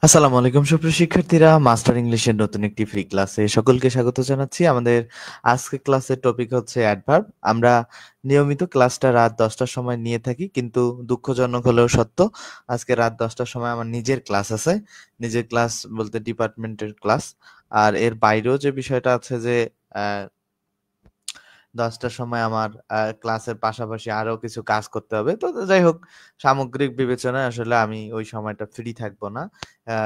আসসালামু আলাইকুম সুপ্রিয় শিক্ষার্থীরা, মাস্টার ইংলিশের নতুন একটি ফ্রি ক্লাসে সকলকে স্বাগত জানাচ্ছি। আমাদের আজকে ক্লাসের টপিক হচ্ছে অ্যাডভার্ব। আমরা নিয়মিত ক্লাসটা রাত 10টার সময় নিয়ে থাকি, কিন্তু দুঃখজনক হলেও সত্য, আজকে রাত 10টার সময় আমার নিজের ক্লাস আছে। নিজের ক্লাস বলতে ডিপার্টমেন্টের ক্লাস। আর এর বাইরেও যে বিষয়টা আছে যে আহ 10টার সময় আমার ক্লাসের পাশাপাশি আরো কিছু কাজ করতে হবে। তো যাই হোক, সামগ্রিক বিবেচনায় আসলে আমি ওই সময়টা ফ্রি থাকবো না। আ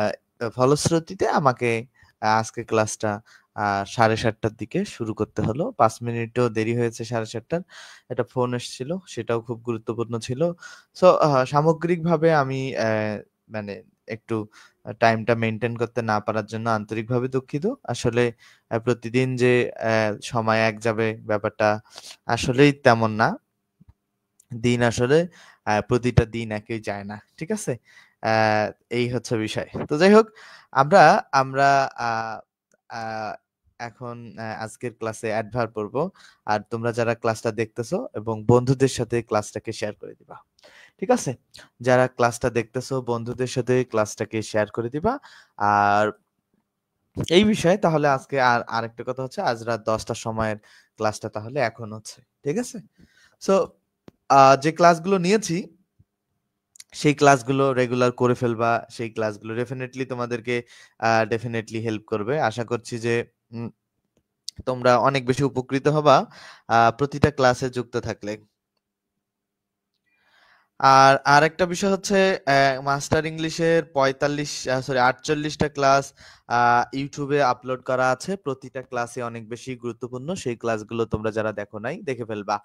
ফলশ্রুতিতে আমাকে আজকে ক্লাসটা 7:30টার দিকে শুরু করতে হলো। ৫ মিনিটও দেরি হয়েছে 7:30টার। একটা ফোন এসেছিল, সেটাও খুব গুরুত্বপূর্ণ ছিল। সো সামগ্রিকভাবে আমি মানে একটু টাইমটা মেইনটেইন করতে না পারার জন্য আন্তরিকভাবে দুঃখিত। আসলে প্রতিদিন যে সময় এক যাবে ব্যাপারটা আসলেই তেমন না। দিন আসলে প্রতিটা দিন একই যায় না। ঠিক আছে? অ্যা এই হচ্ছে বিষয়। তো যাই হোক, আমরা আমরা আ আ এখন আজকের ক্লাসে অ্যাডভার্ব পড়বো। আর তোমরা যারা ক্লাসটা দেখতেছো এবং বন্ধুদের সাথে ক্লাসটাকে শেয়ার করে দিবা। ঠিক আছে? যারা ক্লাসটা দেখতেছো বন্ধুদের সাথে ক্লাসটাকে শেয়ার করে দিবা। আর এই বিষয়ে তাহলে আজকে আরেকটা কথা হচ্ছে, আজ রাত ১০টার সময়ের ক্লাসটা তাহলে এখন হচ্ছে। ঠিক আছে? সো যে ক্লাসগুলো নিয়েছি সেই ক্লাসগুলো রেগুলার করে ফেলবা। সেই ক্লাসগুলো ডেফিনিটলি তোমাদেরকে ডেফিনিটলি হেল্প করবে। আশা করছি যে উম তোমরা অনেক বেশি উপকৃত হবা প্রতিটা ক্লাসে যুক্ত থাকলে। আর আরেকটা বিষয় হচ্ছে মাস্টার ইংলিশের ৪৮ টা ক্লাস আ ইউটিউবে আপলোড করা আছে। প্রতিটা ক্লাসই অনেক বেশি গুরুত্বপূর্ণ। সেই ক্লাসগুলো তোমরা যারা দেখো নাই দেখে ফেলবা।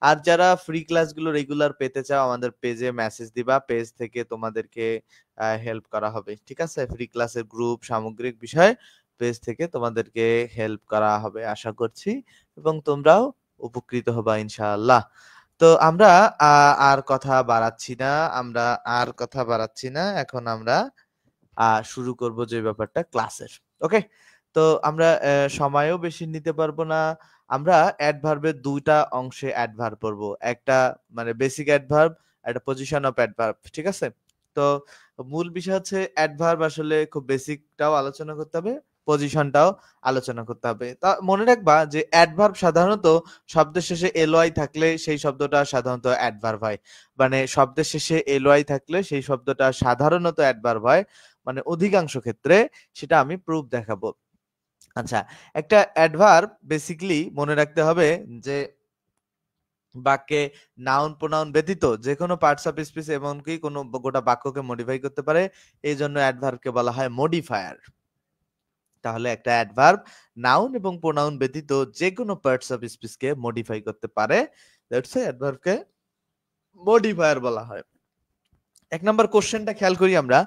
আর যারা ফ্রি ক্লাসগুলো রেগুলার পেতে চাও আমাদের পেজে মেসেজ দিবা। পেজ থেকে তোমাদেরকে হেল্প করা হবে। ঠিক আছে? ফ্রি ক্লাসের গ্রুপ সামগ্রিক বিষয় পেজ থেকে তোমাদেরকে হেল্প করা হবে আশা করছি, এবং তোমরাও উপকৃত হবা ইনশাআল্লাহ। তো আমরা আ আর কথা বাড়াচ্ছি না। আমরা আর কথা বাড়াচ্ছি না। এখন আমরা শুরু করব যে ব্যাপারটা ক্লাসের। ওকে? তো আমরা সময়ও বেশি নিতে পারবো না। আমরা অ্যাডভার্ব এর ২ টা অংশে অ্যাডভার্ব পড়ব। একটা মানে বেসিক অ্যাডভার্ব, একটা পজিশন অফ অ্যাডভার্ব। ঠিক আছে? তো মূল বিষয় হচ্ছে অ্যাডভার্ব আসলে খুব বেসিকটাও আলোচনা করতে হবে, পজিশনটাও আলোচনা করতে হবে। তা মনে রাখবা যে অ্যাডভার্ব সাধারণত শব্দের শেষে এলওয়াই থাকলে সেই শব্দটা সাধারণত অ্যাডভার্ব হয়। মানে শব্দের শেষে এলওয়াই থাকলে সেই শব্দটা সাধারণত অ্যাডভার্ব হয়। মানে অধিকাংশ ক্ষেত্রে সেটা আমি প্রুফ দেখাবো। আচ্ছা, একটা অ্যাডভার্ব বেসিক্যালি মনে রাখতে হবে যে বাক্যে নাউন প্রোনাউন ব্যতীত যেকোনো পার্টস অফ স্পিচ এমনকি কোনো গোটা বাক্যকে মডিফাই করতে পারে। এইজন্য অ্যাডভার্বকে বলা হয় মডিফায়ার। তাহলে একটা অ্যাডভার্ব নাউন এবং প্রোনাউন ব্যতীত যেকোনো পার্টস অফ স্পিচকে মডিফাই করতে পারে। দ্যাটস এ অ্যাডভার্বকে মডিফায়ার বলা হয়। ১ নাম্বার কোয়েশ্চেনটা খেয়াল করি আমরা।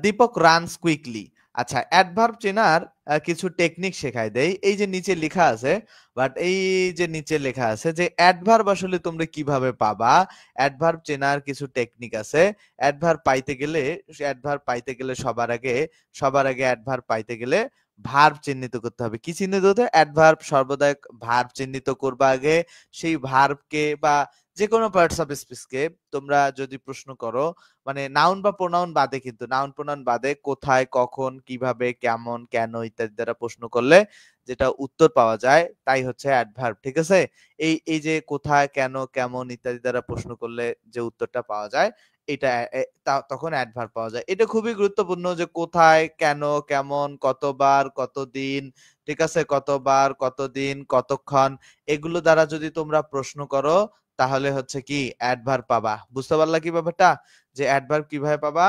Deepak runs quickly. আচ্ছা, অ্যাডভার্ব চেনার কিছু টেকনিক শেখায় দেই। এই যে নিচে লেখা আছে, বাট এই যে নিচে লেখা আছে যে অ্যাডভার্ব আসলে তোমরা কিভাবে পাবা? অ্যাডভার্ব চেনার কিছু টেকনিক আছে। অ্যাডভার্ব পাইতে গেলে সবার আগে অ্যাডভার্ব পাইতে গেলে ভার্ব চিহ্নিত করতে হবে। কি চিহ্নিত হতে? অ্যাডভার্ব সর্বদা ভার্ব চিহ্নিত করবা আগে। সেই ভার্বকে বা যেকোনো পার্টস অফ স্পিচকে তোমরা যদি প্রশ্ন করো, মানে নাউন বা প্রোনাউন বাদে, কিন্তু নাউন প্রোনাউন বাদে কোথায়, কখন, কিভাবে, কেমন, কেন ইত্যাদি দ্বারা প্রশ্ন করলে যেটা উত্তর পাওয়া যায় তাই হচ্ছে অ্যাডভার্ব। ঠিক আছে? এই যে কোথায়, কেন, কেমন ইত্যাদি দ্বারা প্রশ্ন করলে যে উত্তরটা পাওয়া যায় এটা তখন অ্যাডভার্ব পাওয়া যায়। এটা খুবই গুরুত্বপূর্ণ যে কোথায়, কেন, কেমন, কতবার, কতদিন, ঠিক আছে? কতবার, কতদিন, কতক্ষণ, এগুলো দ্বারা যদি তোমরা প্রশ্ন করো তাহলে হচ্ছে কি অ্যাডভার্ব পাবা। বুঝতে পারলা কি ব্যাপারটা? যে অ্যাডভার্ব কিভাবে পাবা?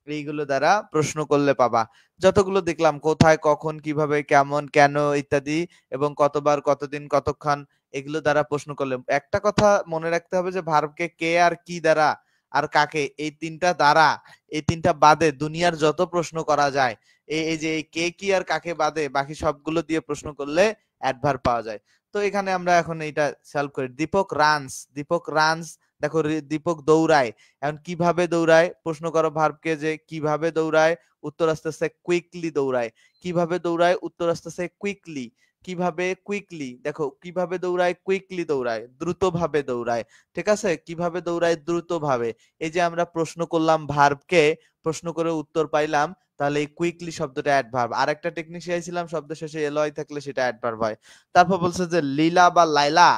এইগুলো দ্বারা প্রশ্ন করলে পাবা। যতগুলো দেখলাম কোথায়, কখন, কিভাবে, কেমন, কেন ইত্যাদি, এবং কতবার, কতদিন, কতক্ষণ, এগুলো দ্বারা প্রশ্ন করলে একটা কথা মনে রাখতে হবে যে ভার্বকে কে আর কি দ্বারা আর কাকে, এই ৩ টা দ্বারা, এই ৩ টা বাদে দুনিয়ার যত প্রশ্ন করা যায়, এই যে এই কে, কি আর কাকে বাদে বাকি সবগুলো দিয়ে প্রশ্ন করলে অ্যাডভার্ব পাওয়া যায়। তো এখানে আমরা এখন এইটা সলভ করি। দীপক রানস, দেখো দীপক দৌড়ায়। এখন কিভাবে দৌড়ায়? প্রশ্ন করো ভার্বকে যে কিভাবে দৌড়ায়? উত্তর আসতেছে কুইকলি দৌড়ায়। কিভাবে দৌড়ায়? উত্তর আসতেছে কুইকলি। কিভাবে কুইকলি, দেখো কিভাবে দৌড়ায়, কুইকলি দৌড়ায়, দ্রুতভাবে দৌড়ায়, ঠিক আছে, কিভাবে দৌড়ায়, দ্রুতভাবে। এই যে আমরা প্রশ্ন করলাম ভার্বকে, প্রশ্ন করে উত্তর পাইলাম, তাহলে এই কুইকলি শব্দটা অ্যাডভার্ব। আর একটা টেকনিক শিখাইছিলাম, শব্দ শেষে এলওয়াই থাকলে সেটা অ্যাডভার্ব হয়। তারপর বলছে যে লীলা বা লাইলা,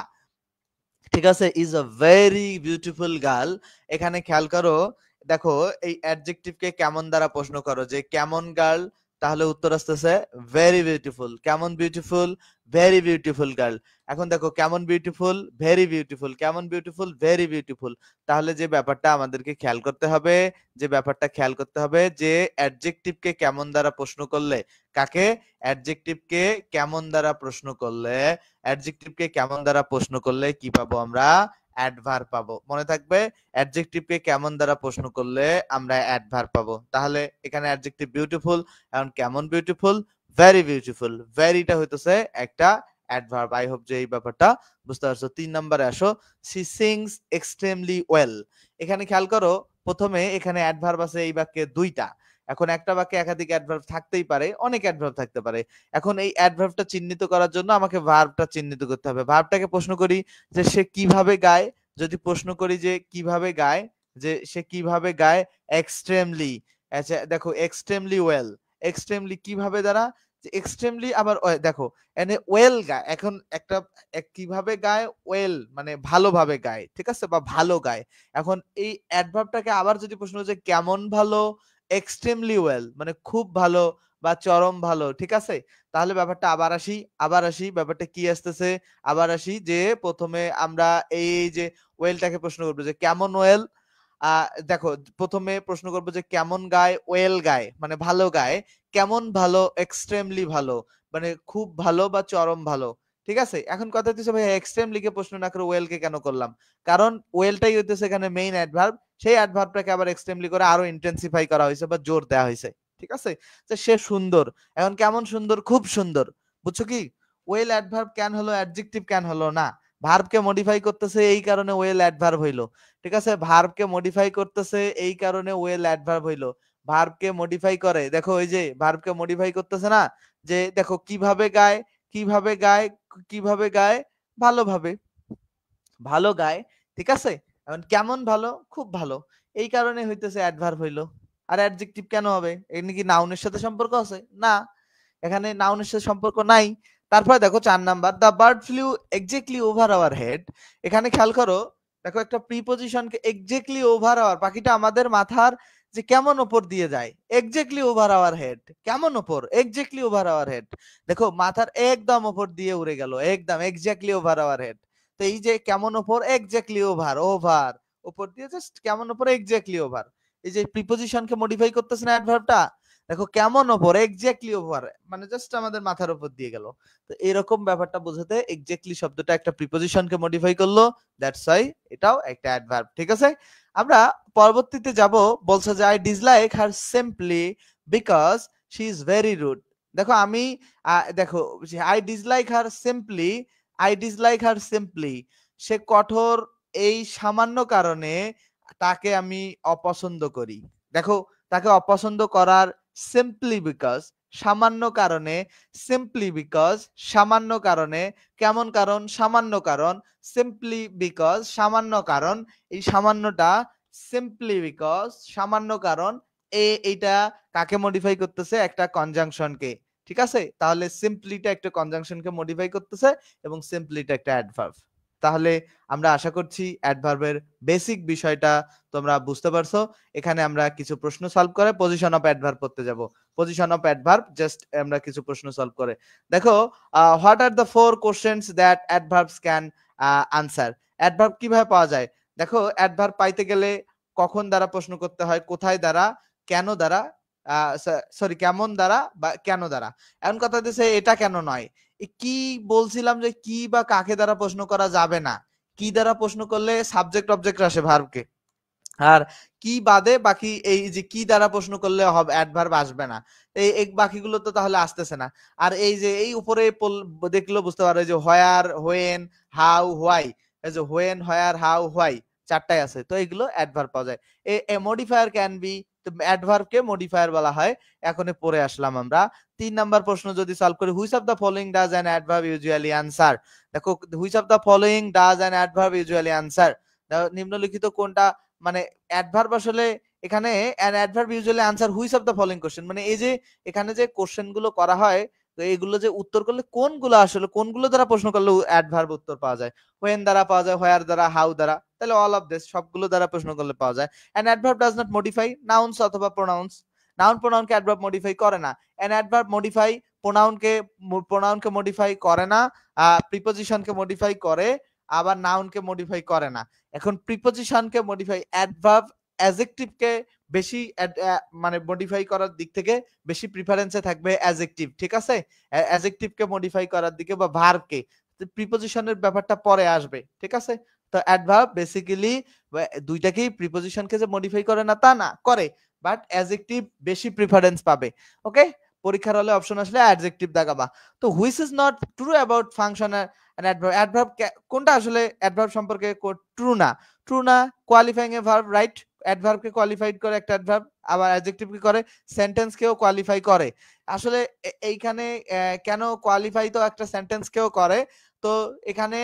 ঠিক আছে, is a very beautiful girl. এখানে খেয়াল করো, দেখো এই অ্যাডজেক্টিভ কে কেমন দ্বারা প্রশ্ন করো, যে কেমন গার্ল, তাহলে উত্তর আসতেছে ভেরি বিউটিফুল। কেমন বিউটিফুল, ভেরি বিউটিফুল গার্ল। এখন দেখো কেমন বিউটিফুল, ভেরি বিউটিফুল, কেমন বিউটিফুল, ভেরি বিউটিফুল। তাহলে যে ব্যাপারটা আমাদেরকে খেয়াল করতে হবে, যে ব্যাপারটা খেয়াল করতে হবে, যে অ্যাডজেক্টিভ কে কেমন দ্বারা প্রশ্ন করলে, কাকে, অ্যাডজেক্টিভ কে কেমন দ্বারা প্রশ্ন করলে, অ্যাডজেক্টিভ কে কেমন দ্বারা প্রশ্ন করলে কি পাবো আমরা, অ্যাডভার্ব পাবো। মনে থাকবে, অ্যাডজেক্টিভ কে কেমন দ্বারা প্রশ্ন করলে আমরা অ্যাডভার্ব পাবো। তাহলে এখানে অ্যাডজেক্টিভ বিউটিফুল, এখন কেমন বিউটিফুল, ভেরি বিউটিফুল, ভেরিটা হইতেছে একটা অ্যাডভার্ব। আই হোপ যে এই ব্যাপারটা বুঝতে পারছো। 3 নম্বরে আসো, সি সিংস এক্সট্রিমলি ওয়েল। এখানে খেয়াল করো, প্রথমে এখানে অ্যাডভার্ব আছে এই বাক্যে দুইটা। এখন একটা বাক্যে একাধিক অ্যাডভার্ব থাকতেই পারে, অনেক অ্যাডভার্ব থাকতে পারে। এখন এই অ্যাডভার্বটা চিহ্নিত করার জন্য আমাকে ভার্বটা চিহ্নিত করতে হবে। ভার্বটাকে প্রশ্ন করি যে সে কিভাবে গায়, যদি প্রশ্ন করি যে কিভাবে গায়, যে সে কিভাবে গায়, এক্সট্রিমলি। আচ্ছা দেখো এক্সট্রিমলি ওয়েল, এক্সট্রিমলি কিভাবে দ্বারা, যে এক্সট্রিমলি আবার দেখো এনে ওয়েল গায়। এখন একটা কিভাবে গায়, ওয়েল মানে ভালোভাবে গায়, ঠিক আছে, বা ভালো গায়। এখন এই অ্যাডভার্বটাকে আবার যদি প্রশ্ন যে কেমন ভালো, এক্সট্রিমলি ওয়েল মানে খুব ভালো বা চরম ভালো, ঠিক আছে। তাহলে ব্যাপারটা আবার আসি ব্যাপারটা কি আসতেছে, আবার আসি যে প্রথমে আমরা এই যে ওয়েলটাকে প্রশ্ন করবো যে কেমন ওয়েল। দেখো প্রথমে প্রশ্ন করবো যে কেমন গায়, ওয়েল গায় মানে ভালো গায়, কেমন ভালো, এক্সট্রিমলি ভালো মানে খুব ভালো বা চরম ভালো, ঠিক আছে। এখন কথা হচ্ছে ভাই এক্সট্রিমলি কে প্রশ্ন না করে ওয়েল কে কেন করলাম, কারণ ওয়েলটাই হইতেছে এখানে মেইন অ্যাডভার্ব, সেই অ্যাডভার্বটাকে আবার এক্সট্রিমলি করে আরো ইন্টেন্সিফাই করা হয়েছে বা জোর দেওয়া হয়েছে, ঠিক আছে। যে সে সুন্দর, এখন কেমন সুন্দর, খুব সুন্দর, বুঝছো কি। ওয়েল অ্যাডভার্ব কেন হলো, অ্যাডজেক্টিভ কেন হলো না, ভার্বকে মডিফাই করতেছে এই কারণে ওয়েল অ্যাডভার্ব হইলো, ঠিক আছে। ভার্বকে মডিফাই করতেছে এই কারণে ওয়েল অ্যাডভার্ব হইলো। ভার্বকে মডিফাই করে, দেখো ওই যে ভার্বকে মডিফাই করতেছে না, যে দেখো কিভাবে গায়, কিভাবে গায়, কিভাবে গায়, ভালোভাবে, ভালো গায়, ঠিক আছে। এখন কেমন ভালো, খুব ভালো, এই কারণে হইতেছে অ্যাডভার্ব হইলো। আর অ্যাডজেক্টিভ কেন হবে, এখানে কি নাউনের সাথে সম্পর্ক আছে, না, এখানে নাউনের সাথে সম্পর্ক নাই। তারপরে দেখো 4 number, the bird flew exactly over our head. এখানে খেয়াল করো, দেখো একটা প্রিপজিশনকে এক্স্যাক্টলি ওভার আওয়ার, পাখিটা আমাদের মাথার যে কেমন উপর দিয়ে যায়, এক্স্যাক্টলি ওভার আওয়ার হেড, কেমন উপর, এক্স্যাক্টলি ওভার আওয়ার হেড। দেখো মাথার একদম উপর দিয়ে উড়ে গেল, একদম এক্স্যাক্টলি ওভার আওয়ার হেড। তো এই যে কেমন উপর, এক্স্যাক্টলি ওভার, ওভার উপর দিয়ে জাস্ট কেমন উপর, এক্স্যাক্টলি ওভার, এই যে প্রিপজিশনকে মডিফাই করতেছে না অ্যাডভার্বটা, দেখো কেমন ওপর, এক্স্যাক্টলি ওভার মানে জাস্ট আমাদের মাথার উপর দিয়ে গেল। তো এরকম ব্যাপারটা বোঝাতে এক্স্যাক্টলি শব্দটা একটা প্রিপজিশনকে মডিফাই করলো, দ্যাটস ওয়াই এটাও একটা অ্যাডভার্ব, ঠিক আছে। আমরা পরবর্তীতে যাব, বলছে যে I dislike her simply because she is very rude. দেখো আমি দেখো I dislike her simply, I dislike her simply, সে কঠোর এই সামান্য কারণে তাকে আমি অপছন্দ করি। দেখো তাকে অপছন্দ করার সিম্পলি বিকজ, সামান্য কারণে, সিম্পলি বিকজ সামান্য কারণে, কেমন কারণ, সামান্য কারণ, সিম্পলি বিকজ সামান্য কারণ, এই সামান্যটা সিম্পলি বিকজ সামান্য কারণ, এইটা কাকে মডিফাই করতেছে, একটা কনজাংশনকে, ঠিক আছে। তাহলে সিম্পলিটা একটা কনজাংশনকে মডিফাই করতেছে এবং সিম্পলিটা একটা অ্যাডভার্ব। তাহলে আমরা আশা করছি অ্যাডভার্বের বেসিক বিষয়টা তোমরা বুঝতে পারছো। এখানে আমরা কিছু প্রশ্ন সলভ করে পজিশন অফ অ্যাডভার্ব করতে যাব। পজিশন অফ অ্যাডভার্ব জাস্ট আমরা কিছু প্রশ্ন সলভ করে দেখো, what are the 4 questions that adverbs can answer. Adverb কিভাবে পাওয়া যায়, দেখো অ্যাডভার্ব পাইতে গেলে কখন দ্বারা প্রশ্ন করতে হয়, কোথায় দ্বারা, কেন দ্বারা, সরি কেমন দ্বারা বা কেন দ্বারা। এখন কথা হচ্ছে এটা কেন নয়, কি বলছিলাম যে কি বা কাকে দ্বারা প্রশ্ন করা যাবে না, কি দ্বারা প্রশ্ন করলে সাবজেক্ট অবজেক্ট আসে ভার্বকে, আর কি বাদে বাকি এই যে কি দ্বারা প্রশ্ন করলে হবে অ্যাডভার্ব আসবে না, এই বাকিগুলো তো তাহলে আসতেছে না। আর এই যে এই উপরে দেখলেও বুঝতে পারো যে হোয়ার, হোয়েন, হাউ, হোয়াই, এই যে হোয়েন, হোয়ার, হাউ, হোয়াই চারটাই আছে, তো এগুলো অ্যাডভার্ব পাওয়া যায়। এ মডিফায়ার ক্যান বি অ্যাডভার্বকে মডিফায়ার বলা হয়। এখনই পড়ে আসলাম আমরা। 3 নাম্বার প্রশ্ন যদি সলভ করি, which of the following does an adverb usually answer. দেখো which of the following does an adverb usually answer, নিম্নলিখিত কোনটা মানে অ্যাডভার্ব আসলে এখানে an adverb usually answer which of the following question, মানে এই যে এখানে যে কোশ্চেন গুলো করা হয়, তো এগুলো যে উত্তর করলে কোনগুলো আসলে কোনগুলো দ্বারা প্রশ্ন করলে অ্যাডভার্ব উত্তর পাওয়া যায়, হোয়েন দ্বারা পাওয়া যায়, হোয়ার দ্বারা, হাউ দ্বারা, তাহলে অল অফ দিস সবগুলো দ্বারা প্রশ্ন করলে পাওয়া যায়। An adverb does not modify nouns অথবা প্রোনাউন্স, নাউন প্রোনাউনকে অ্যাডভার্ব মডিফাই করে না। অ্যান অ্যাডভার্ব মডিফাই প্রোনাউনকে মডিফাই করে না, প্রিপোজিশনকে মডিফাই করে, আবার নাউনকে মডিফাই করে না। এখন প্রিপোজিশনকে মডিফাই, অ্যাডভার্ব অ্যাডজেক্টিভকে বেশি মানে মডিফাই করার দিক থেকে বেশি প্রিফারেন্সে থাকবে অ্যাডজেক্টিভ, ঠিক আছে? অ্যাডজেক্টিভকে মডিফাই করার দিকে বা ভার্বকে, প্রিপোজিশনের ব্যাপারটা পরে আসবে, ঠিক আছে? তো অ্যাডভার্ব বেসিক্যালি দুইটাকেই, প্রিপোজিশনকে যে মডিফাই করে না তা না, করে, বাট অ্যাডজেক্টিভ বেশি প্রিফারেন্স পাবে। ওকে, পরীক্ষার হলে অপশন আসলে অ্যাডজেক্টিভ দাগাবা। তো which is not true about function and adverb, adverb কোনটা আসলে অ্যাডভার্ব সম্পর্কে ট্রু না, ট্রু না, কোয়ালিফাইং এ ভার্ব, রাইট? অ্যাডভার্বকে কোয়ালিফাইড করে একটা অ্যাডভার্ব, আবার অ্যাডজেক্টিভ কি করে, সেন্টেন্সকেও কোয়ালিফাই করে। আসলে এইখানে কেন কোয়ালিফাই তো একটা সেন্টেন্সকেও করে, তো এখানে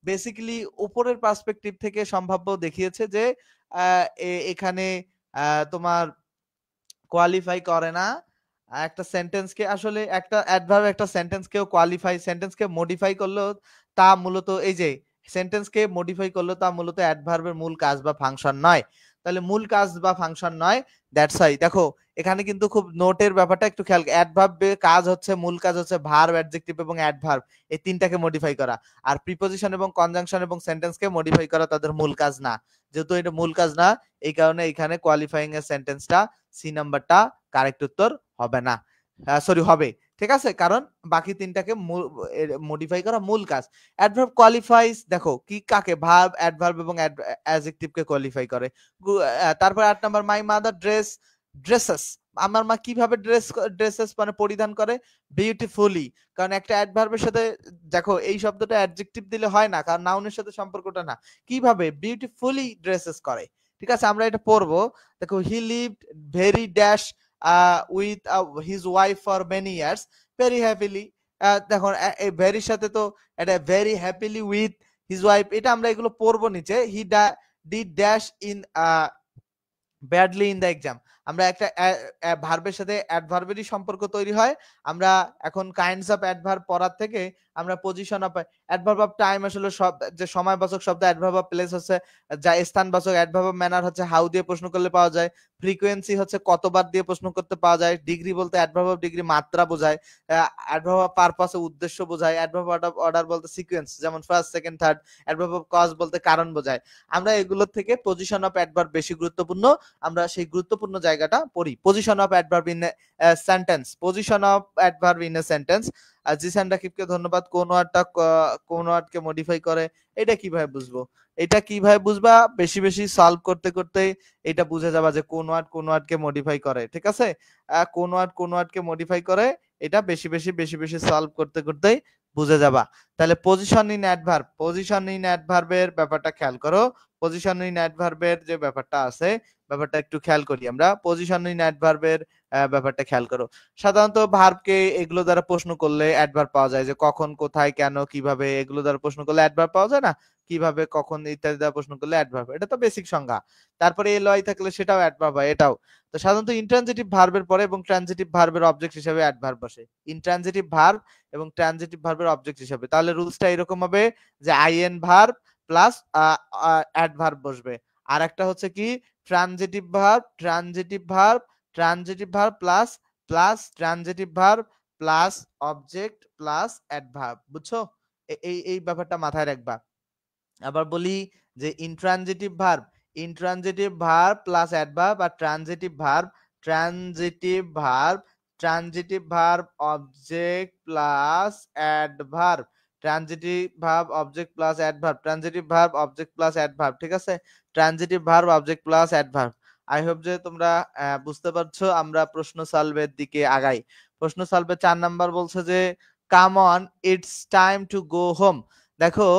বেসিক্যালি উপরের পার্সপেক্টিভ থেকে সম্ভাব্য দেখিয়েছে যে এখানে তোমার কোয়ালিফাই করে না একটা সেন্টেন্সকে, আসলে একটা অ্যাডভার্ব একটা সেন্টেন্সকেও কোয়ালিফাই, সেন্টেন্সকে মডিফাই করলেও তা মূলত এই যে সেন্টেন্সকে মডিফাই করলেও তা মূলত অ্যাডভার্বের মূল কাজ বা ফাংশন নয়। তাহলে মূল কাজ বা ফাংশন নয়, দ্যাটস ওয়াই দেখো এখানে কিন্তু খুব নোটের ব্যাপারটা একটু খেয়াল, অ্যাডভার্বের কাজ হচ্ছে, মূল কাজ হচ্ছে ভার্ব, অ্যাডজেক্টিভ এবং অ্যাডভার্ব, এই তিনটাকে মডিফাই করা। আর প্রিপোজিশন এবং কনজাংশন এবং সেন্টেন্সকে মডিফাই করা তাদের মূল কাজ না। যেহেতু এটা মূল কাজ না, এই কারণে এখানে কোয়ালিফাইং এর সেন্টেন্সটা সি নাম্বারটা কারেক্ট উত্তর হবে না, সরি হবে, ঠিক আছে? কারণ বাকি তিনটাকে মডিফাই করা মূল কাজ। অ্যাডভার্ব কোয়ালিফাইজ, দেখো কি কাকে, ভার্ব, অ্যাডভার্ব এবং অ্যাডজেক্টিভকে কোয়ালিফাই করে। তারপর 8 নাম্বার, মাই মাদার ড্রেসেস, আমার মা কিভাবে ড্রেসেস মানে পরিধান করে, বিউটিফুলি। কারণ একটা অ্যাডভার্বের সাথে দেখো এই শব্দটা অ্যাডজেক্টিভ দিলে হয় না, কারণ নাউনের সাথে সম্পর্কটা না। কিভাবে, বিউটিফুলি ড্রেসেস করে, ঠিক আছে? আমরা এটা পড়বো। দেখো he lived very dash with his wife for many years, very happily. দেখো এই ভেরির সাথে তো এটা very happily with his wife, এটা আমরা এগুলো পড়বো নিচে। He did dash in badly in the exam, আমরা একটা ভার্বের সাথে অ্যাডভার্বেরই সম্পর্ক তৈরি হয়। আমরা এখন কাইন্ডস অফ অ্যাডভার্ব পড়ার থেকে আমরা position of adverb of time, আসলে সব যে সময়বাচক শব্দ, অ্যাডভার্ব অফ প্লেস হচ্ছে যা স্থানবাচক, অ্যাডভার্ব অফ ম্যানার হচ্ছে হাউ দিয়ে প্রশ্ন করলে পাওয়া যায়, ফ্রিকোয়েন্সি হচ্ছে কতবার দিয়ে প্রশ্ন করতে পাওয়া যায়, ডিগ্রি বলতে অ্যাডভার্ব অফ ডিগ্রি মাত্রা বোঝায়, অ্যাডভার্ব অফ পারপাস উদ্দেশ্য বোঝায়, অ্যাডভার্ব অফ অর্ডার বলতে সিকোয়েন্স, যেমন first second third, adverb of cause বলতে কারণ বোঝায়। আমরা এগুলোর থেকে পজিশন অফ অ্যাডভার্ব বেশি গুরুত্বপূর্ণ, আমরা সেই গুরুত্বপূর্ণ জায়গাটা পড়ি। Position of adverb in sentence, position of adverb in a sentence. Jisan রাকিবকে ধন্যবাদ। কোন ওয়ার্ডকে মডিফাই করে, এটা কিভাবে বুঝবো? এটা কিভাবে বুঝবা, বেশি বেশি সলভ করতে করতে এটা বুঝে যাবা যে কোন ওয়ার্ডকে মডিফাই করে, ঠিক আছে? কোন ওয়ার্ডকে মডিফাই করে, এটা বেশি বেশি সলভ করতে করতেই বুঝে যাবা। তাহলে পজিশন ইন অ্যাডভার্বের ব্যাপারটা খেয়াল করো। পজিশন ইন অ্যাডভার্বের যে ব্যাপারটা আছে, ব্যাপারটা একটু খেয়াল করি আমরা। পজিশন ইন অ্যাডভার্বের ব্যাপারটা খেয়াল করো। সাধারণত ভার্বকে এগুলো দ্বারা প্রশ্ন করলে অ্যাডভার্ব পাওয়া যায়, যে কখন, কোথায়, কেন, কিভাবে, এগুলো দ্বারা প্রশ্ন করলে অ্যাডভার্ব পাওয়া যায় না? কিভাবে, কখন ইত্যাদি দ্বারা প্রশ্ন করলে অ্যাডভার্ব, এটা তো বেসিক সংজ্ঞা। তারপরে এলওয়াই থাকলে সেটাও অ্যাডভার্ব হয়, এটাও। তো সাধারণত ইন্ট্রানজিটিভ ভার্বের পরে এবং ট্রানজিটিভ ভার্বের অবজেক্ট হিসেবে অ্যাডভার্ব বসে। ইন্ট্রানজিটিভ ভার্ব এবং ট্রানজিটিভ ভার্বের অবজেক্ট হিসেবে, তাহলে রুলসটা এরকম হবে যে আইএন ভার্ব প্লাস অ্যাডভার্ব বসবে। আর একটা হচ্ছে কি, transitive verb plus transitive verb plus object plus adverb, বুঝছো? এই ব্যাপারটা মাথায় রাখবা। আবার বলি যে ইন্ট্রানজিটিভ ভার্ব প্লাস অ্যাডভার্ব, আর transitive verb object plus adverb, ঠিক আছে? Transitive verb object plus adverb. I hope যে তোমরা বুঝতে পারছো। আমরা প্রশ্ন সলভের দিকে আগাই। প্রশ্ন সলভে 4 নাম্বার বলছে যে come on it's time to go home. দেখো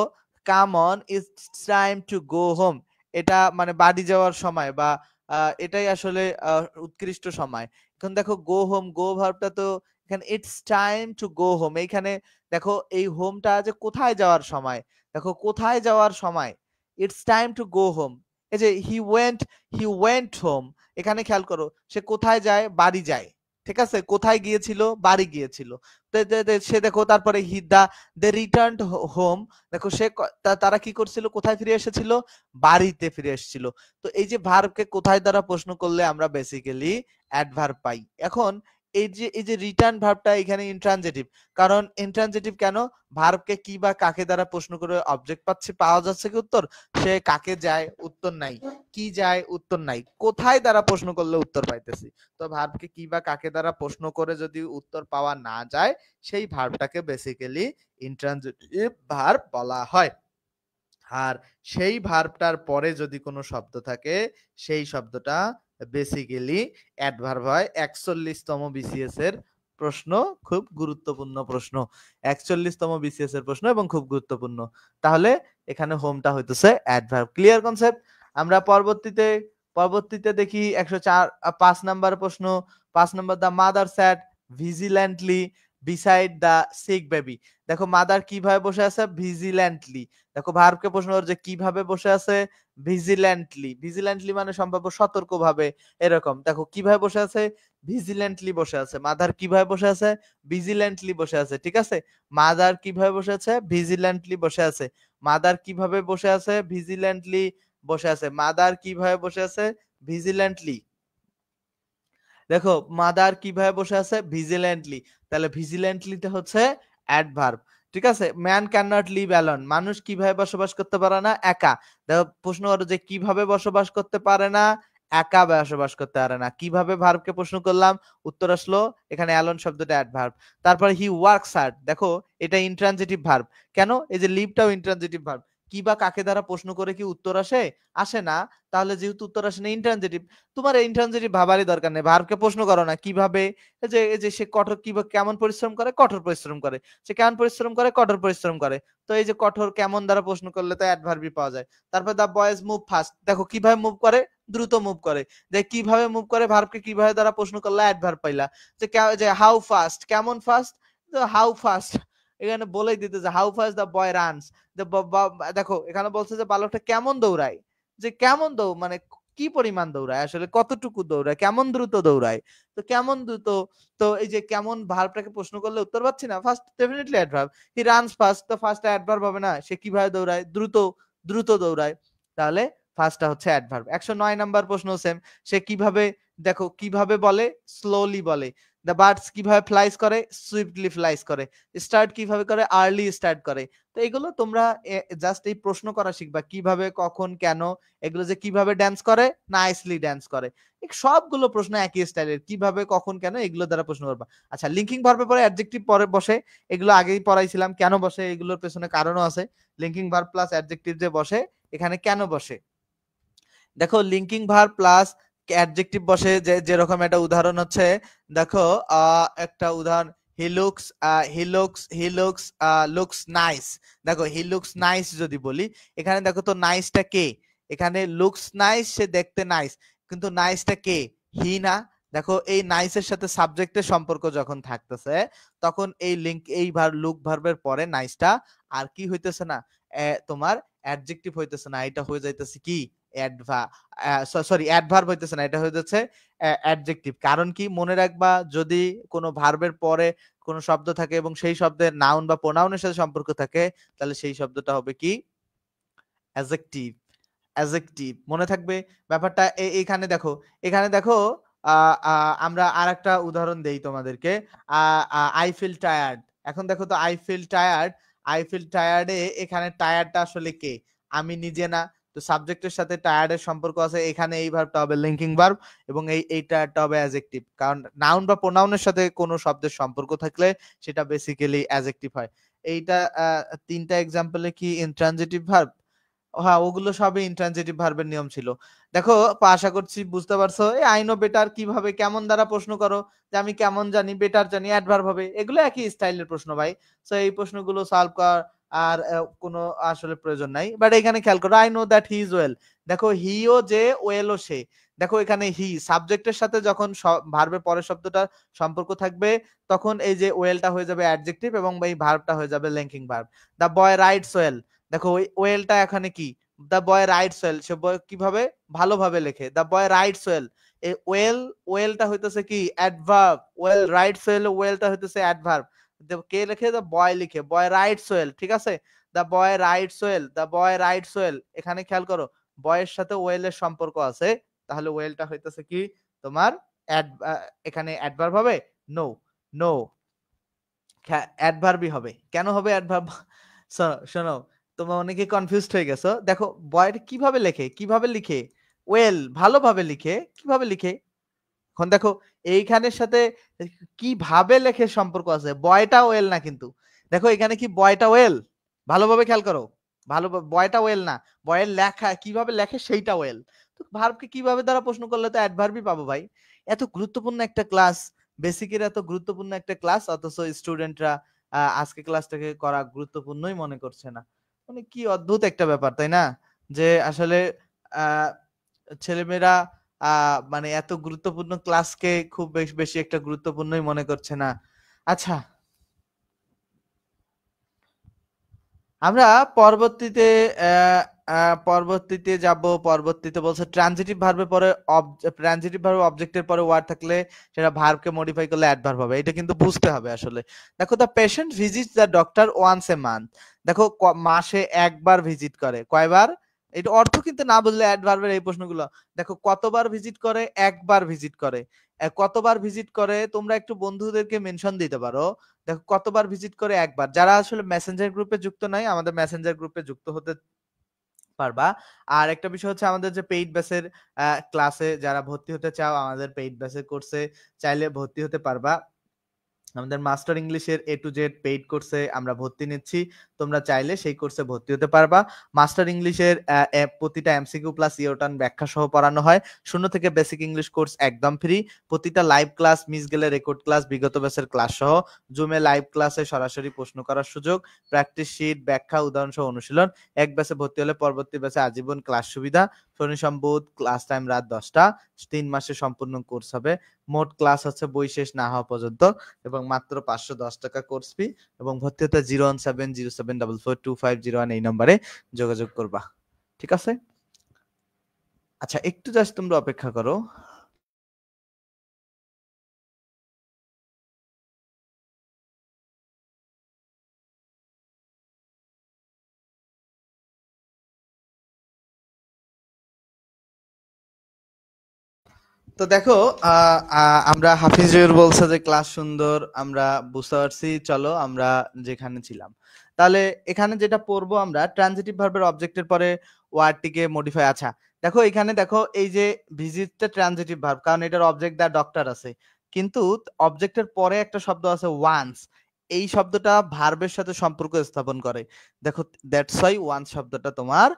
come on it's time to go home, এটা মানে বাড়ি যাওয়ার সময় বা এটাই আসলে উৎকৃষ্ট সময়। এখন দেখো গো হোম, গো ভার্বটা তো এখানে it's time to go home. এইখানে দেখো এই হোমটা যে কোথায় যাওয়ার সময়, দেখো কোথায় যাওয়ার সময়, it's time to go home. এই যে হি ওয়েন্ট হোম, এখানে খেয়াল করো সে কোথায় যায়, বাড়ি যায়। ঠিক আছে, কোথায় গিয়েছিল, বাড়ি গিয়েছিল। সে দেখো তারপরে দে রিটার্ন হোম, দেখো তারা কি করছিল, কোথায় ফিরে এসেছিল, বাড়িতে ফিরে এসেছিল। তো এই যে ভার্বকে কোথায় দ্বারা প্রশ্ন করলে আমরা বেসিক্যালি অ্যাডভার্ব পাই। এখন এই যে রিটার্ন ভার্বটা এখানে ইন্ট্রানজিটিভ। কারণ ইন্ট্রানজিটিভ কেন, ভার্বকে কি বা কাকে দ্বারা প্রশ্ন করে অবজেক্ট পাওয়া যাচ্ছে কি উত্তর, সে কাকে যায় উত্তর নাই, কি যায় উত্তর নাই, কোথায় দ্বারা প্রশ্ন করলে উত্তর পাইতেছি। তো ভার্বকে কি বা কাকে দ্বারা প্রশ্ন করে যদি উত্তর পাওয়া না যায়, সেই ভার্বটাকে বেসিক্যালি ইন্ট্রানজিটিভ ভার্ব বলা হয়। আর সেই ভার্বটার পরে যদি কোনো শব্দ থাকে, সেই শব্দটা বেসিক্যালি অ্যাডভার্ব হয়। ৪১তম বিসিএস এর প্রশ্ন, খুব গুরুত্বপূর্ণ প্রশ্ন। ৪১তম বিসিএস এর প্রশ্ন এবং খুব গুরুত্বপূর্ণ। তাহলে এখানে হোমটা হইতেছে অ্যাডভার্ব। Clear concept? আমরা পরবর্তীতে দেখি ১০৪ ৫ নাম্বার প্রশ্ন। ৫ number, the mother sat vigilantly beside the sick baby. দেখো মাদার কিভাবে বসে আছে, ভিজিল্যান্টলি। দেখো ভার্বকে প্রশ্ন করে যে কিভাবে বসে আছে, ভিজিল্যান্টলি। ভিজিল্যান্টলি মানে সম্ভাব্য সতর্কভাবে, এরকম। দেখো কিভাবে বসে আছে, ভিজিল্যান্টলি বসে আছে। মাদার কিভাবে বসে আছে, ভিজিল্যান্টলি বসে আছে। ঠিক আছে, মাদার কিভাবে বসে আছে, ভিজিল্যান্টলি বসে আছে। মাদার কিভাবে বসে আছে, ভিজিল্যান্টলি বসে আছে। মাদার কিভাবে বসে আছে, ভিজিল্যান্টলি। দেখো মাদার কিভাবে বসে আছে, ভিজিল্যান্টলি। তাহলে ভিজিল্যান্টলিটা হচ্ছে অ্যাডভার্ব। ঠিক আছে, man can not live alone, মানুষ কিভাবে বসবাস করতে পারে না, একা। দেখো প্রশ্ন করো যে কিভাবে বসবাস করতে পারে না, একা বসবাস করতে পারে না। কিভাবে ভার্বকে প্রশ্ন করলাম, উত্তর আসলো এখানে অ্যালোন শব্দটা অ্যাডভার্ব। তারপর হি ওয়ার্কস হার্ড, দেখো এটা ইন্ট্রানজিটিভ ভার্ব। কেন, এই যে লিভটাও ইন্ট্রানজিটিভ ভার্ব। কি বা কাকে দ্বারা প্রশ্ন করে কি উত্তর আসে, আসে না। তাহলে যেহেতু উত্তর আসে না, ইন্ট্রানজিটিভ। তোমার ইন্ট্রানজিটিভ ভাবারই দরকার নেই, ভার্বকে প্রশ্ন করো না কিভাবে। এই যে সে কঠোর কেমন পরিশ্রম করে, কঠোর পরিশ্রম করে। সে কেমন পরিশ্রম করে, কঠোর পরিশ্রম করে। তো এই যে কঠোর কেমন দ্বারা প্রশ্ন করলে তো অ্যাডভার্বই পাওয়া যায়। তারপর দা বয়েজ মুভ ফাস্ট, দেখো কিভাবে মুভ করে, দ্রুত মুভ করে। যে কিভাবে মুভ করে, ভার্বকে কিভাবে দ্বারা প্রশ্ন করলে অ্যাডভার্ব পাইলা। যে হাউ ফাস্ট, কেমন ফাস্ট, হাউ ফাস্ট। এখানে বলেই দিতে যে how fast the boy runs. দেখো এখানে বলছে যে বালকটা কেমন দৌড়ায়, যে কেমন মানে কি পরিমাণ দৌড়ায়, আসলে কতটুকু দৌড়ায়, কেমন দ্রুত দৌড়ায়। তো কেমন দ্রুত, তো এই যে কেমন ভার্বটাকে প্রশ্ন করলে উত্তর পাচ্ছি না, first definitely adverb. He runs fast, তো ফার্স্ট অ্যাডভার্ব হবে না, সে কিভাবে দৌড়ায়, দ্রুত, দ্রুত দৌড়ায়। তাহলে ফার্স্টটা হচ্ছে অ্যাডভার্ব। ১০৯ নাম্বার প্রশ্ন সেম, সে কিভাবে, দেখো কিভাবে বলে, স্লোলি বলে। দ্য বার্ডস কিভাবে ফ্লাইস করে, সুইফটলি ফ্লাইস করে। স্টার্ট কিভাবে করে, আর্লি স্টার্ট করে। তো এগুলো তোমরা জাস্ট এই প্রশ্ন করা শিখবা, কিভাবে, কখন, কেন। এগুলো যে কিভাবে ড্যান্স করে, নাইসলি ড্যান্স করে। সবগুলো প্রশ্ন একই স্টাইলের, কিভাবে, কখন, কেন, এগুলো দ্বারা প্রশ্ন করবা। আচ্ছা, লিঙ্কিং ভার্বের পরে অ্যাডজেক্টিভ পরে বসে, এগুলো আগেই পড়াইছিলাম কেন বসে, এগুলোর পেছনে কারণও আছে। লিঙ্কিং ভার্ব প্লাস অ্যাডজেক্টিভ যে বসে, এখানে কেন বসে, দেখো লিঙ্কিং ভার্ব প্লাস অ্যাডজেক্টিভ বসে, যেরকম একটা উদাহরণ হচ্ছে, দেখো একটা উদাহরণ, লুকস নাইস। দেখো হি লুকস নাইস যদি বলি, এখানে দেখো তো নাইসটা কে, এখানে লুকস নাইস, সে দেখতে নাইস, কিন্তু নাইসটা কে, হি না। দেখো এই নাইসের সাথে সাবজেক্টের সম্পর্ক যখন থাকতেছে, তখন এই লুক ভার্বের পরে নাইসটা আর কি হইতেছে না, তোমার অ্যাডজেক্টিভ হইতেছে না, এটা হয়ে যাইতেছে কি, অ্যাডভার্ব হইতেছে না, এটা হয়ে যাচ্ছে অ্যাডজেক্টিভ। কারণ কি, মনে রাখবা, যদি কোনো ভার্বের পরে কোনো শব্দ থাকে এবং সেই শব্দের নাউন বা প্রোনাউনের সাথে সম্পর্ক থাকে, তাহলে সেই শব্দটা হবে কি, অ্যাডজেক্টিভ। অ্যাডজেক্টিভ মনে থাকবে ব্যাপারটা। এখানে দেখো, এখানে দেখো, আমরা আরেকটা উদাহরণ দেই তোমাদেরকে। আই ফিল টায়ার্ড, এখন দেখো তো আই ফিল টায়ার্ডে এখানে টায়ার্ডটা আসলে কে, আমি নিজে না। তো সাবজেক্টের সাথে টায়ার্ডের সম্পর্ক আছে, এখানে এই ভার্বটা হবে লিঙ্কিং ভার্ব এবং এই টায়ার্ডটা হবে অ্যাডজেক্টিভ। কারণ নাউন বা প্রোনাউনের সাথে কোনো শব্দের সম্পর্ক থাকলে সেটা বেসিক্যালি অ্যাডজেক্টিভ হয়। এইটা তিনটা এক্সাম্পলে কি ইন্ট্রানজিটিভ ভার্ব, হ্যাঁ ওগুলো সবই ইন্ট্রানজিটিভ ভার্বের নিয়ম ছিল। দেখো আশা করছি বুঝতে পারছো। এই আই নো বেটার কিভাবে, কেমন দ্বারা প্রশ্ন করো, যে আমি কেমন জানি, বেটার জানি, অ্যাডভার্ব হবে। এগুলো একই স্টাইলের প্রশ্ন ভাই। সো এই প্রশ্নগুলো সলভ করার আর কোনো আসলে প্রয়োজন নাই। বাট এখানে খেয়াল করো, I know that he is well. দেখো হিও যে, ওয়েলও সে। দেখো এখানে হি সাবজেক্টের সাথে যখন ভার্বের পরের শব্দটা সম্পর্ক থাকবে তখন এই যে ওয়েলটা হয়ে যাবে অ্যাডজেক্টিভ এবং এই ভার্বটা হয়ে যাবে লিঙ্কিং ভার্ব। দা বয় রাইটস ওয়েল, দেখো ওই ওয়েলটা এখানে কি, দা বয় রাইটস ওয়েল, সে কিভাবে ভালোভাবে লেখে, দা বয় রাইটস ওয়েল। এই ওয়েলটা হইতেছে কি অ্যাডভার্ব, ওয়েল রাইটস ওয়েল, ওয়েলটা হইতেছে অ্যাডভার্ব। কে লেখে, দা বয় লিখে, বয় রাইটস ওয়েল, ঠিক আছে। দা বয় রাইটস ওয়েল, দা বয় রাইটস ওয়েল, এখানে খেয়াল করো বয়ের সাথে ওয়েলের সম্পর্ক আছে, তাহলে ওয়েলটা হইতেছে কি তোমার এখানে অ্যাডভার্ব হবে, নো নো অ্যাডভার্বই হবে। কেন হবে অ্যাডভার্ব? শোনো তোমরা অনেকে কনফিউজড হয়ে গেছো। দেখো বয়টা কিভাবে লেখে, কিভাবে লিখে, ওয়েল ভালোভাবে লিখে, কিভাবে লিখে, এখন দেখো এইখানের সাথে কিভাবে লেখে সম্পর্ক আছে, বয়টা ওয়েল না কিন্তু, দেখো এখানে কি বয়টা ওয়েল, ভালোভাবে খেয়াল করো, ভালো বয়টা ওয়েল না, বয়ের লেখা কিভাবে লেখে সেইটা ওয়েল। তো ভার্বকে কিভাবে দ্বারা প্রশ্ন করলে তো অ্যাডভার্বই পাবো ভাই। এত গুরুত্বপূর্ণ একটা ক্লাস, বেসিকের এত গুরুত্বপূর্ণ একটা ক্লাস, অথচ স্টুডেন্টরা আজকে ক্লাসটাকে করা গুরুত্বপূর্ণই মনে করছে না। মানে কি অদ্ভুত একটা ব্যাপার তাই না, যে আসলে আহ ছেলেমেয়েরা মানে এত গুরুত্বপূর্ণ ক্লাসকে খুব বেশি বেশি একটা গুরুত্বপূর্ণই মনে করছে না। আচ্ছা, আমরা পরবর্তীতে পরবর্তীতে যাব। পরবর্তীতে বলছে ট্রানজিটিভ ভার্বের পরে ট্রানজিটিভ ভার্ব অবজেক্টের পরে ওয়ার্ড থাকলে সেটা ভার্বকে মডিফাই করলে অ্যাডভার্ব হবে, এটা কিন্তু বুঝতে হবে আসলে। দেখো the patient visits the doctor once a month, দেখো মাসে একবার ভিজিট করে, কয়বার, এটা অর্থ কিন্তু না বুঝলে অ্যাডভার্বের এই প্রশ্নগুলো। দেখো কতবার ভিজিট করে, একবার ভিজিট করে, কতবার ভিজিট করে তোমরা একটু বন্ধুদেরকে মেনশন দিতে পারো। দেখো কতবার ভিজিট করে, একবার। যারা আসলে মেসেঞ্জার গ্রুপে যুক্ত নাই, আমাদের মেসেঞ্জার গ্রুপে যুক্ত হতে পারবা। আর একটা বিষয় হচ্ছে আমাদের যে পেইড ব্যাচের ক্লাসে যারা ভর্তি হতে চাও, আমাদের পেইড ব্যাচের কোর্সে চাইলে ভর্তি হতে পারবা। আমাদের মাস্টার ইংলিশের এ টু জেড পেইড কোর্সে আমরা ভর্তি নিচ্ছি, তোমরা চাইলে সেই কোর্সে ভর্তি হতে পারবা। মাস্টার ইংলিশের প্রতিটা এমসিকিউ প্লাস ইওটার্ন ব্যাখ্যা সহ পড়ানো হয়। 0 থেকে বেসিক ইংলিশ কোর্স একদম ফ্রি। প্রতিটা লাইভ ক্লাস, মিস গেলে রেকর্ড ক্লাস, বিগত ব্যাচের ক্লাস সহ, জুমে লাইভ ক্লাসে সরাসরি প্রশ্ন করার সুযোগ, প্র্যাকটিস শিট, ব্যাখ্যা, উদাহরণ সহ অনুশীলন। এক ব্যাচে ভর্তি হলে পরবর্তী ব্যাচে আজীবন ক্লাস সুবিধা। শনি সোম বুধ ক্লাস টাইম রাত 10টা, 3 মাসে সম্পূর্ণ কোর্স হবে। মোট ক্লাস হচ্ছে বই শেষ না হওয়া পর্যন্ত, এবং মাত্র 510 টাকা কোর্স ফি। এবং ভর্তি হতে 01707442501 এই নম্বরে যোগাযোগ করবা, ঠিক আছে। আচ্ছা একটু জাস্ট তোমরা অপেক্ষা করো। তো দেখো আমরা হাফিজুর বলছে যে ক্লাস সুন্দর, আমরা বুঝতে পারছি, চলো আমরা যেখানে ছিলাম তাহলে এখানে যেটা পড়বো আমরা, ট্রানজিটিভ ভার্বের অবজেক্টের পরে ওয়ার্ডটিকে মডিফাই। আচ্ছা দেখো এখানে দেখো এই যে ভিজিটটা ট্রানজিটিভ ভার্ব, কারণ এটার অবজেক্ট দা ডক্টর আছে, কিন্তু অবজেক্টের পরে একটা শব্দ আছে ওয়ান্স, এই শব্দটা ভার্বের সাথে সম্পর্ক স্থাপন করে। দেখো দ্যাটস ওয়াই ওয়ান্স শব্দটা তোমার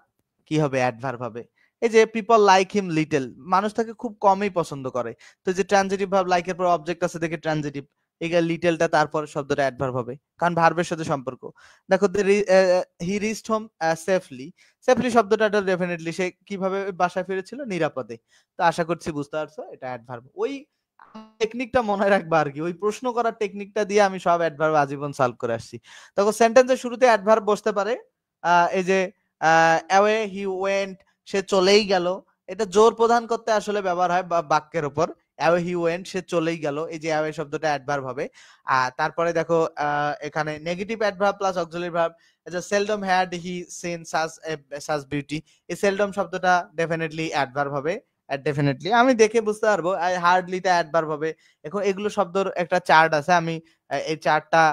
কি হবে, অ্যাডভার্ব হবে। এই যে পিপল লাইক হিম লিটল, মানুষ তাকে খুব কমই পছন্দ করে, তো যে ট্রানজিটিভ ভার্ব লাইকের পর অবজেক্ট আছে দেখে ট্রানজিটিভ, এই লিটলটা তারপর শব্দটা অ্যাডভার্ব হবে, কারণ ভার্বের সাথে সম্পর্ক। দেখো he reached home safely, safely শব্দটা ডেফিনেটলি সে কিভাবে বাসায় ফিরেছিল, নিরাপদে। তো আশা করছি বুঝতে পারছো এটা অ্যাডভার্ব। ওই টেকনিকটা মনে রাখবা আর কি, ওই প্রশ্ন করার টেকনিকটা দিয়ে আমি সব অ্যাডভার্ব আজীবন সলভ করে আসছি। তখন সেন্টেন্সের শুরুতে অ্যাডভার্ব বসতে পারে, এই যে অ্যাওয়ে হি ওয়েন্ট, সে চলেই গেল, এটা জোর প্রদান করতে আসলে ব্যবহার হয় বাক্যের উপর। অ্যাওয়ে হি ওয়েন্ট, সে চলেই গেল, এই যে অ্যাওয়ে শব্দটা অ্যাডভার্ব হবে। তারপরে দেখো এখানে negative adverb plus auxiliary verb, seldom had he seen such beauty, এই সেলডম শব্দটা ডেফিনেটলি অ্যাডভার্ব হবে। ডেফিনেটলি আমি দেখে বুঝতে পারবো, আই হার্ডলিতে অ্যাডভার্ব হবে। এখন এগুলো শব্দের একটা চার্ট আছে, আমি এই চার্টটা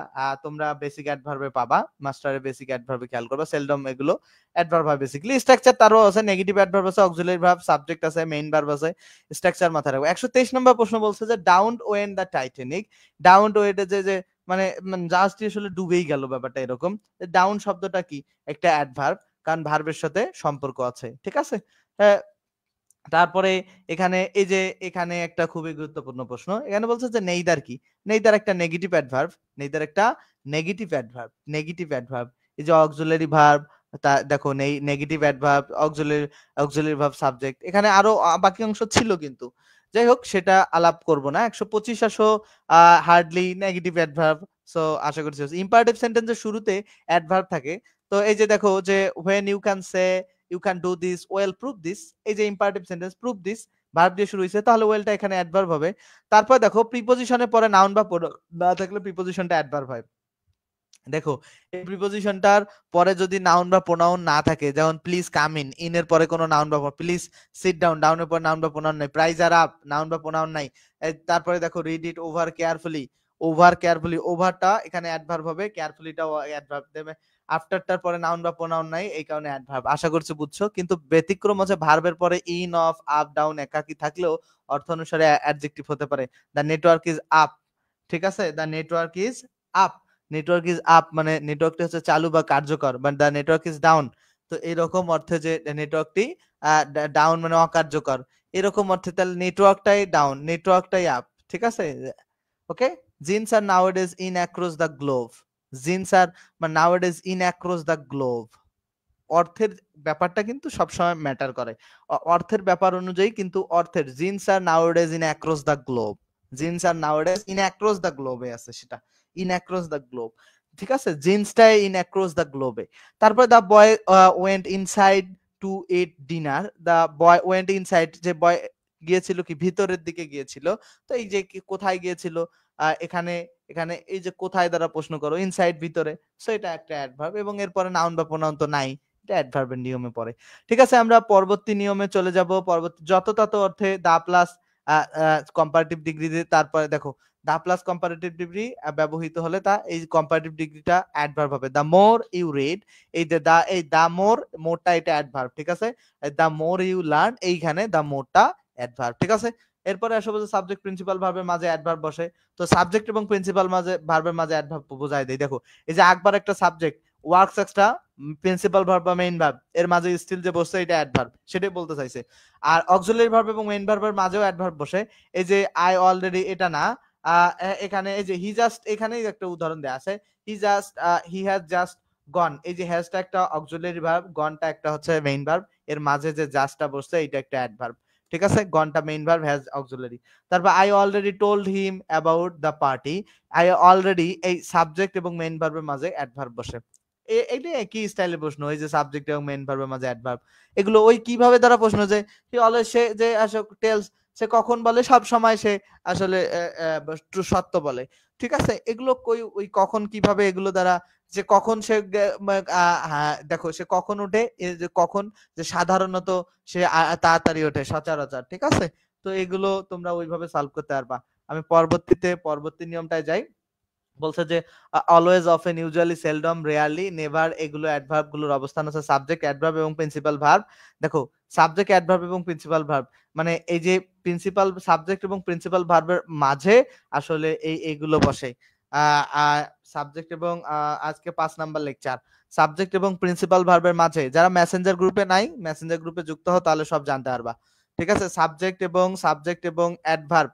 তোমরা বেসিক অ্যাডভার্বে পাবা, মাস্টারের বেসিক অ্যাডভার্বে খেয়াল করবা, সেলডম এগুলো অ্যাডভার্ব হয় বেসিক্যালি। স্ট্রাকচার তারও আছে, নেগেটিভ অ্যাডভার্ব আছে, অক্সিলারি ভার্ব, সাবজেক্ট আছে, মেইন ভার্ব আছে, স্ট্রাকচার মাথায় রাখবো। 123 নম্বর প্রশ্ন বলছে যে ডাউন্ট ওয়েন দ্য টাইটানিক, ডাউন্ট ওয়েটে যে মানে জাহাজটি আসলে ডুবেই গেল, ব্যাপারটা এরকম। ডাউন শব্দটা কি, একটা অ্যাডভার্ব, কারণ ভার্বের সাথে সম্পর্ক আছে, ঠিক আছে। তারপরে এখানে এই যে এখানে একটা খুবই গুরুত্বপূর্ণ প্রশ্ন, এখানে বলছে যে নেইদার কি, নেইদার একটা নেগেটিভ অ্যাডভার্ব, নেইদার একটা নেগেটিভ অ্যাডভার্ব, নেগেটিভ অ্যাডভার্ব। এই যে অক্সিলারি ভার্ব তা দেখো negative adverb, auxiliary verb, subject, এখানে আরো বাকি অংশ ছিল কিন্তু যাই হোক সেটা আলাপ করব না। 125 আসো হার্ডলি নেগেটিভ অ্যাডভার্ব। সো আশা করছি ইম্পারেটিভ সেন্টেন্সের শুরুতে অ্যাডভার্ব থাকে। তো এই যে দেখো যে when you can say you can do this well prove this, এই যে imperative sentence prove this verb দিয়ে শুরু হয়েছে, তাহলে ওয়েলটা এখানে অ্যাডভার্ব হবে। তারপর দেখো প্রিপজিশনের পরে নাউন বা pronoun না থাকলে প্রিপজিশনটা অ্যাডভার্ব হয়। দেখো এই প্রিপজিশনটার পরে যদি নাউন বা প্রোনাউন না থাকে, যেমন প্লিজ কাম ইন এর পরে কোনো নাউন বা প্লিজ সিট ডাউন, ডাউনের পর নাউন বা প্রোনাউন নাই, প্রাইজ আর আপ নাউন বা প্রোনাউন নাই। তারপরে দেখো রিড ইট ওভার কেয়ারফুলি ওভারটা এখানে অ্যাডভার্ব হবে, কেয়ারফুলিটাও অ্যাডভার্ব দেবে। আফটারটার পরে নাউন বা প্রোনাউন নাই, এই কারণে অ্যাডভার্ব। আশা করছি বুঝছো। কিন্তু ব্যতিক্রম হচ্ছে ভার্বের পরে ইন, অফ, আপ, ডাউন একাকি থাকলেও অর্থ অনুসারে অ্যাডজেক্টিভ হতে পারে। দ্য নেটওয়ার্ক ইজ আপ, ঠিক আছে, the network is up. Network is up মানে নেটওয়ার্কটি হচ্ছে চালু বা কার্যকর, but the network is down, তো এরকম অর্থে যে নেটওয়ার্কটি ডাউন মানে অকার্যকর, এরকম অর্থে তাহলে নেটওয়ার্কটাই ডাউন, নেটওয়ার্কটাই আপ, ঠিক আছে। Okay, jeans are nowadays in across the globe, jeans are nowadays in across the globe, অর্থের ব্যাপারটা কিন্তু সবসময় ম্যাটার করে। অর্থের ব্যাপার অনুযায়ী কিন্তু অর্থের jeans are nowadays in across the globe, jeans are nowadays in across the গ্লোবে আছে, সেটা ইন অ্যাক্রস দ্য গ্লোব, ঠিক আছে, জিন্সটাই ইন অ্যাক্রস দ্য গ্লোবে। তারপর the boy went inside to eat dinner, the boy went inside, যে boy গিয়েছিল কি ভিতরের দিকে গিয়েছিল, তো এই যে কোথায় গিয়েছিল, এখানে এখানে এই যে কোথায় দ্বারা প্রশ্ন করো, ইনসাইড ভিতরে, সো এটা একটা অ্যাডভার্ব এবং এরপরে নাউন বা প্রোনাউন তো নাই, এটা অ্যাডভার্বের নিয়মে পড়ে। ঠিক আছে, আমরা পরবর্তী নিয়মে চলে যাব। পরবর্তী যত তত অর্থে দা প্লাস কম্পারেটিভ ডিগ্রি দিয়ে, তারপরে দেখো দা প্লাস কম্পারেটিভ ডিগ্রি ব্যবহৃত হলে তা এই কম্পারেটিভ ডিগ্রিটা অ্যাডভার্ব হবে। দ্য মোর ইউ রিড, এই যে দা, এই দা মোরটা এটা অ্যাডভার্ব, ঠিক আছে। দা মোর ইউ লার্ন, এইখানে দা মোরটা অ্যাডভার্ব, ঠিক আছে। এরপরে আসলে সাবজেক্ট প্রিন্সিপাল ভার্বের মাঝে অ্যাডভার্ব বসে। তো সাবজেক্ট এবং প্রিন্সিপাল মাঝে ভার্বের মাঝে অ্যাডভার্ব বোঝায় দেই। দেখো এই যে আকবর একটা সাবজেক্ট, ওয়ার্কস একটা প্রিন্সিপাল ভার্ব বা মেইন ভার্ব, এর মাঝে স্টিল যে বসছে এটা অ্যাডভার্ব, সেটাই বলতে চাইছে। আর অক্সিলারি ভার্ব এবং মেইন ভার্বের মাঝেও অ্যাডভার্ব বসে। এই যে আই অলরেডি, এটা না, এখানে এই যে হি জাস্ট, এখানেই একটা উদাহরণ দেয়া আছে, হি হ্যাজ জাস্ট গন, এই যে হ্যাজটা একটা অক্সিলারি ভার্ব, গনটা একটা হচ্ছে মেইন ভার্ব, এর মাঝে যে জাস্টটা বসছে এটা একটা অ্যাডভার্ব, ঠিক আছে। গনটা মেইন ভার্ব, হ্যাজ অক্সিলারি। তারপর I already told him about the party, I already, এই সাবজেক্ট এবং মেইন ভার্বের মাঝে অ্যাডভার্ব বসে। এটা একই স্টাইলের প্রশ্ন, এই যে সাবজেক্ট এবং মেইন ভার্বের মাঝে অ্যাডভার্ব, এগুলো ওই কিভাবে দ্বারা প্রশ্ন, যে হি অলওয়েজ, সে যে টেলস, সে কখন বলে, সব সময় সে আসলে সত্য বলে, ঠিক আছে। এগুলো কই ওই কখন কিভাবে, এগুলো দ্বারা যে কখন সে হ্যাঁ দেখো সে কখন উঠে, এই যে কখন, যে সাধারণত সে তাড়াতাড়ি ওঠে সচরাচর, ঠিক আছে। তো এগুলো তোমরা ওইভাবে সলভ করতে পারবা। আমি পরবর্তী নিয়মটায় যাই। বলছে যে always, often, usually, seldom, rarely, never, এগুলো অ্যাডভার্ব গুলোর অবস্থান হচ্ছে সাবজেক্ট, অ্যাডভার্ব এবং প্রিন্সিপাল ভার্ব। দেখো সাবজেক্ট, অ্যাডভার্ব এবং প্রিন্সিপাল ভার্ব, মানে এই যে প্রিন্সিপাল সাবজেক্ট এবং প্রিন্সিপাল ভার্বের মাঝে আসলে এইগুলো বসে। সাবজেক্ট এবং আজকে 5 নাম্বার লেকচার, সাবজেক্ট এবং প্রিন্সিপাল ভার্বের মাঝে, যারা মেসেঞ্জার গ্রুপে নাই, মেসেঞ্জার গ্রুপে যুক্ত হও, তাহলে সব জানতে পারবা, ঠিক আছে। সাবজেক্ট এবং অ্যাডভার্ব,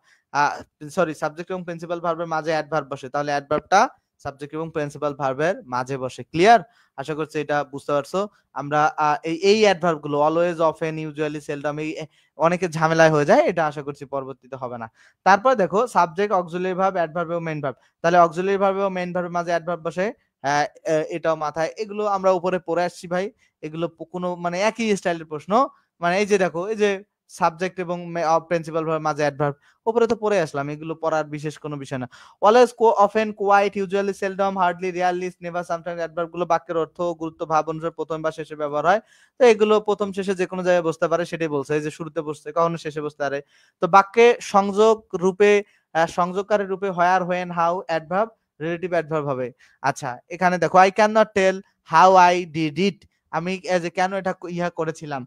সরি, সাবজেক্ট এবং প্রিন্সিপাল ভার্বের মাঝে অ্যাডভার্ব বসে, তাহলে অ্যাডভার্বটা সাবজেক্ট এবং প্রিন্সিপাল ভার্বের মাঝে বসে। ক্লিয়ার? আশা করছি এটা বুঝতে পারছো। আমরা এই অ্যাডভার্ব গুলো অলওয়েজ, অফেন, ইউজুয়ালি, সেলডম, এই অনেকে ঝামেলায় হয়ে যায়, এটা আশা করছি পরবর্তীতে হবে না। তারপর দেখো সাবজেক্ট, অক্সিলারি ভার্ব, অ্যাডভার্ব এবং মেইন ভার্ব, তাহলে অক্সিলারি ভার্ব এবং মেইন ভার্বের মাঝে অ্যাডভার্ব বসে। এটাও মাথায়, এগুলো আমরা উপরে পড়ে আসছি ভাই, এগুলো কোনো মানে একই স্টাইলের প্রশ্ন। মানে এই যে দেখো, এই যে সাবজেক্ট এবং প্রিন্সিপাল ভার্বের মাঝে অ্যাডভার্ব, উপরে তো পড়ে আসলাম, এগুলো পড়ার বিশেষ কোনো বিষয় না। Always, often, quite, usually, seldom, hardly, rarely, never, sometimes, adverb গুলো বাক্যের অর্থ গুরুত্ব ভাব অনুসারে প্রথম বা শেষে ব্যবহার হয়। তো এগুলো প্রথম শেষে যে কোনো জায়গায় বসতে পারে, সেটাই বলছে, এই যে শুরুতে বসতে, কখনো শেষে বসতে পারে। তো বাক্যে সংযোগ রূপে, সংযোগকারী রূপে where, when, how adverb, relative adverb হবে। আচ্ছা এখানে দেখো, I can not tell how I did it, আমি যে কেন এটা করেছিলাম,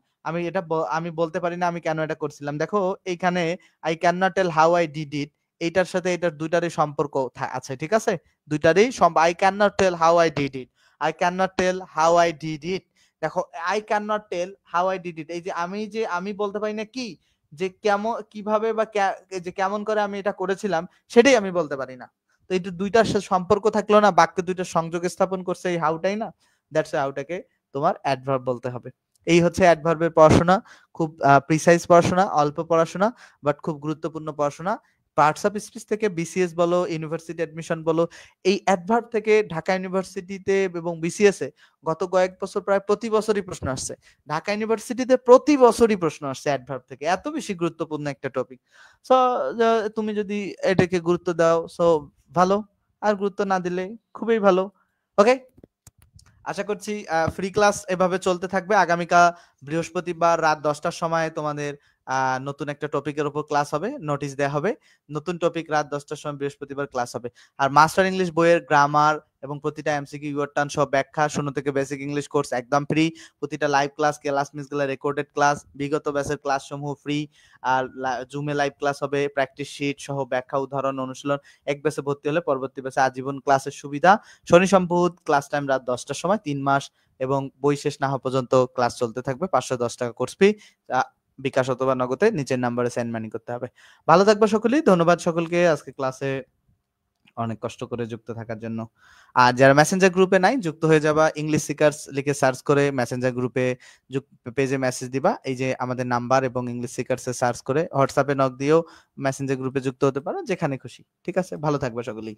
আমি বলতে পারি না আমি কেন এটা করছিলাম। দেখো এইখানে I can not tell how I did it, এইটার সাথে এটার দুইটারই সম্পর্ক আছে, ঠিক আছে। দুইটারই I can not tell how I did it, I can not tell how I did it. দেখো I can not tell how I did it, এই যে আমি বলতে পারি না কি, যে কেমন কিভাবে বা যে কেমন করে আমি এটা করেছিলাম, সেটাই আমি বলতে পারি না। তো এই দুইটার সাথে সম্পর্ক থাকলো না, বাক্যে দুইটা সংযোগ স্থাপন করছে এই হাউটাই না, দ্যাটস হাউটাকে তোমার অ্যাডভার্ব বলতে হবে। এই হচ্ছে অ্যাডভার্বের পড়াশোনা। খুব প্রিসাইজ পড়াশোনা, অল্প পড়াশোনা, বাট খুব গুরুত্বপূর্ণ পড়াশোনা। পার্টস অফ স্পিচ থেকে বিসিএস বলো, ইউনিভার্সিটি অ্যাডমিশন বলো, এই অ্যাডভার্ব থেকে ঢাকা ইউনিভার্সিটিতে এবং বিসিএস এ গত কয়েক বছর প্রায় প্রতি বছরই প্রশ্ন আসছে। ঢাকা ইউনিভার্সিটিতে প্রতি বছরই প্রশ্ন আসছে অ্যাডভার্ব থেকে, এত বেশি গুরুত্বপূর্ণ একটা টপিক। সো তুমি যদি এটাকে গুরুত্ব দাও সো ভালো, আর গুরুত্ব না দিলে খুবই ভালো। ওকে, আশা করছি ফ্রি ক্লাস এভাবে চলতে থাকবে। আগামীকাল বৃহস্পতিবার রাত 10টার সময় তোমাদের নতুন একটা টপিকের উপর ক্লাস হবে, নোটিশ দেওয়া হবে। নতুন টপিক রাত 10টার সময় বৃহস্পতিবার ক্লাস হবে। আর মাস্টার ইংলিশ বইয়ের গ্রামার এবং প্রতিটা এমসিকিউ ইউর টার্ন সব ব্যাখ্যা, শূন্য থেকে বেসিক ইংলিশ কোর্স একদম ফ্রি। প্রতিটা লাইভ ক্লাস মিসগুলো রেকর্ডেড ক্লাস, বিগত ব্যাচের ক্লাস সমূহ ফ্রি। আর জুমে লাইভ ক্লাস হবে, প্র্যাকটিস শিট সহ ব্যাখ্যা, উদাহরণ, অনুশীলন। এক ব্যাচে ভর্তি হলে পরবর্তী ব্যাচে আজীবন ক্লাসের সুবিধা। শনি সম্ভূত ক্লাস টাইম রাত 10টার সময় 3 মাস, এবং বই শেষ না হওয়া পর্যন্ত ক্লাস চলতে থাকবে। 510 টাকা কোর্স ফি। বিকাশ অথবা নগদে নিচের নাম্বারে সেন্ড মানি করতে হবে। ভালো থাকবে সকলেই। ধন্যবাদ সকলকে আজকে ক্লাসে অনেক কষ্ট করে যুক্ত থাকার জন্য। আর যারা মেসেঞ্জার গ্রুপে নাই, যুক্ত হয়ে যাবা। ইংলিশ সিকার্স লিখে সার্চ করে মেসেঞ্জার গ্রুপে পেজে মেসেজ দিবা। এই যে আমাদের নাম্বার এবং ইংলিশ সিকার্সে সার্চ করে হোয়াটসঅ্যাপে নক দিয়েও মেসেঞ্জার গ্রুপে যুক্ত হতে পারো, যেখানে খুশি। ঠিক আছে, ভালো থাকবে সকলেই।